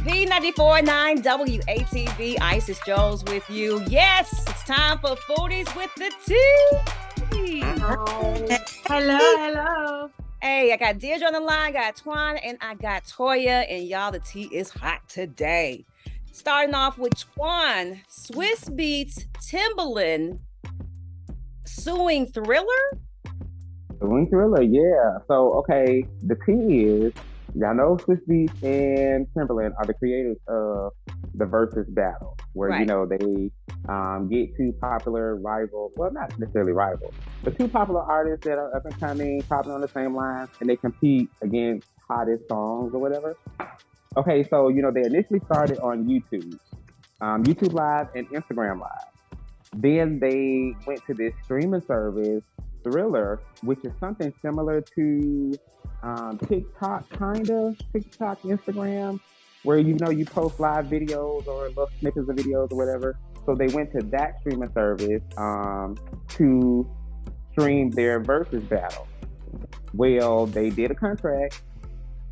B94.9 WATV, Isis Jones with you. Yes, it's time for Foodies with the Tea. Hello. Hey, I got Deirdre on the line, got Twan, and I got Toya, and y'all, the tea is hot today. Starting off with Twan, Swizz Beatz Timberland suing Triller? Suing Triller, yeah. So, okay, the tea is, y'all know Swizz Beatz and Timberland are the creators of the Verzuz battle, where, Right. you know, they get two popular rival, well, not necessarily rival, but two popular artists that are up and coming, popping on the same line, and they compete against hottest songs or whatever. Okay, so, you know, they initially started on YouTube, YouTube Live and Instagram Live. Then they went to this streaming service, Triller, which is something similar to TikTok, TikTok, Instagram, where you know you post live videos or little snippets of videos or whatever. So they went to that streaming service to stream their Verzuz battle. Well, they did a contract.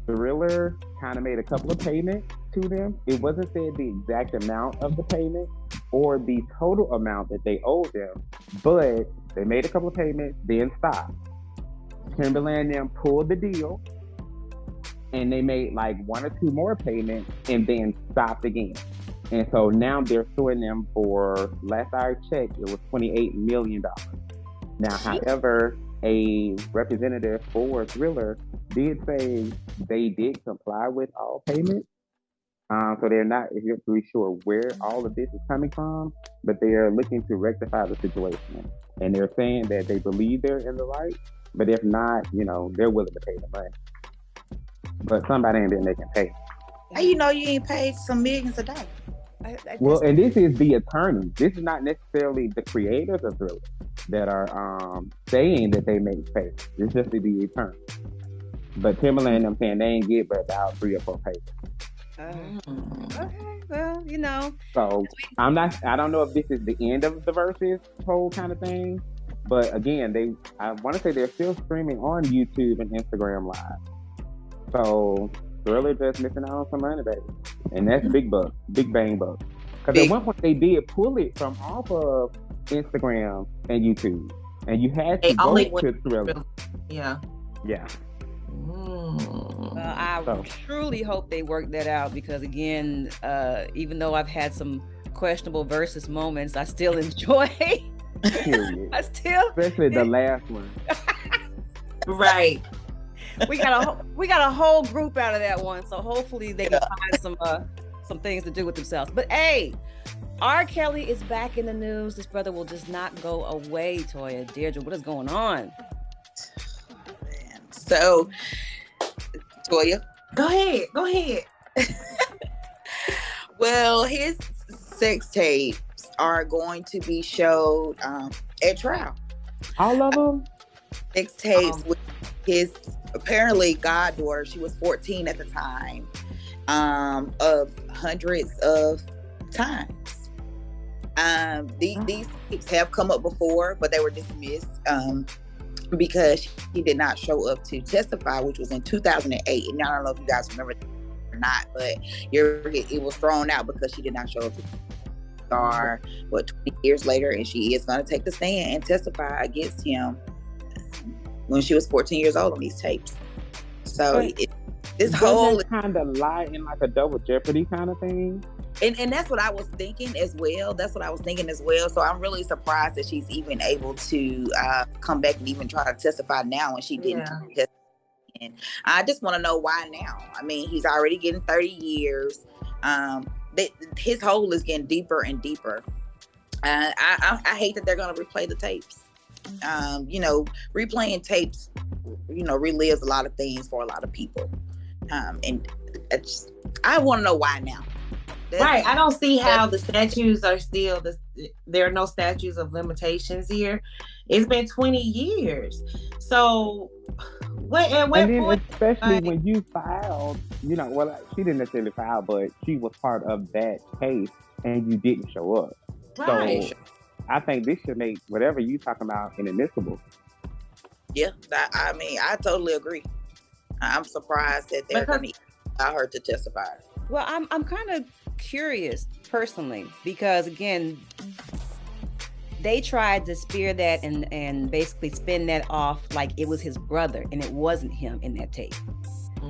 Triller kind of made a couple of payments to them. It wasn't said the exact amount of the payment or the total amount that they owed them, but they made a couple of payments, then stopped. Timberland and them pulled the deal, and they made like one or two more payments and then stopped again. And so now they're suing them for, last I checked, it was $28 million. Now, however, a representative for Triller did say they did comply with all payments. So they're not really sure where all of this is coming from, but they are looking to rectify the situation. And they're saying that they believe they're in the right, but if not, you know, they're willing to pay the money. But somebody ain't been making pay. How you know you ain't paid some millions a day? Well, and this is the attorney. This is not necessarily the creators of Triller that are saying that they make pay. It's just the attorney. But Timberland, I'm saying they ain't get but about 3 or 4 pages. Okay, well, you know. So I don't know if this is the end of the Verzuz whole kind of thing, but again, I want to say they're still streaming on YouTube and Instagram Live. So Triller just missing out on some money, baby, and that's big bucks, big bang bucks. Because at one point they did pull it from off of Instagram and YouTube, and you had to go to Triller. Yeah. Well, I truly hope they work that out because, again, even though I've had some questionable Verzuz moments, I still enjoy. Especially the last one. Right. We got a whole group out of that one, so hopefully they can find some things to do with themselves. But hey, RKelly is back in the news. This brother will just not go away. Toya, Deirdre, what is going on? So, Toya, go ahead. Well, his sex tapes are going to be showed at trial. All of them? Sex tapes with his apparently goddaughter. She was 14 at the time, of hundreds of times. These tapes have come up before, but they were dismissed. Because he did not show up to testify, which was in 2008. And I don't know if you guys remember or not, but it was thrown out because she did not show up to testify. 20 years later, and she is going to take the stand and testify against him when she was 14 years old on these tapes. So this whole kind of lie in like a double jeopardy kind of thing. And that's what I was thinking as well. So I'm really surprised that she's even able to come back and even try to testify now when she didn't testify. And I just want to know why now. I mean, he's already getting 30 years. His hole is getting deeper and deeper. I hate that they're going to replay the tapes. Replaying tapes, relives a lot of things for a lot of people. And I want to know why now. Right. I don't see how the statutes are still there are no statutes of limitations here. It's been 20 years. So especially when you filed, she didn't necessarily file, but she was part of that case and you didn't show up. Right. So I think this should make whatever you talking about inadmissible. Yeah, I totally agree. I'm surprised that they're going to allow her to testify. Well, I'm kind of curious personally because again, they tried to spear that and basically spin that off like it was his brother, and it wasn't him in that tape.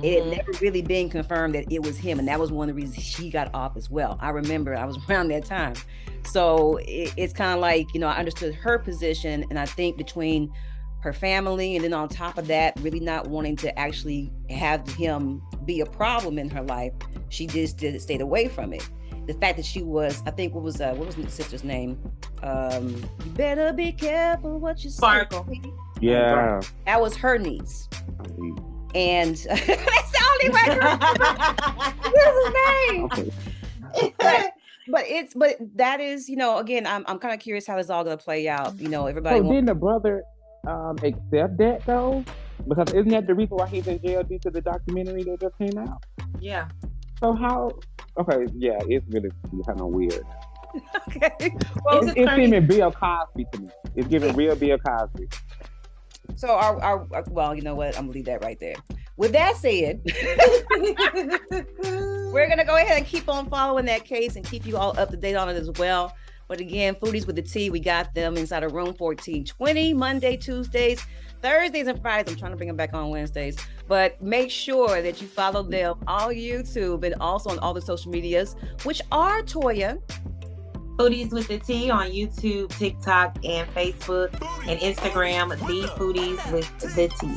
It had never really been confirmed that it was him, and that was one of the reasons she got off as well. I remember I was around that time, so it's kind of like, you know, I understood her position, and I think between her family and then on top of that, really not wanting to actually have him be a problem in her life, she just stayed away from it. The fact that she was, I think, what was the sister's name? You better be careful what you say. Sparkle. Yeah. That was her niece. And that's the only way. What's his name? But that is, you know, again, I'm kind of curious how this is all gonna play out. You know, everybody. So didn't the brother accept that though? Because isn't that the reason why he's in jail due to the documentary that just came out? Yeah. So how? Okay, yeah, it's really kind of weird. Okay. Well, it's giving Bill Cosby to me. It's giving real Bill Cosby. So our well, you know what? I'm gonna leave that right there. With that said, we're gonna go ahead and keep on following that case and keep you all up to date on it as well. But again, Foodies with the T, we got them inside of room 1420, Monday, Tuesdays, Thursdays, and Fridays. I'm trying to bring them back on Wednesdays. But make sure that you follow them on YouTube and also on all the social medias, which are Toya. Foodies with the T on YouTube, TikTok, and Facebook, and Instagram, The Foodies with the T.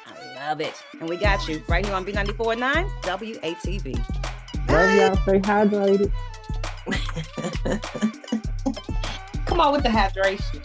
I love it. And we got you right here on B94.9 WATV. Love y'all. Stay hydrated. Come on with the hydration.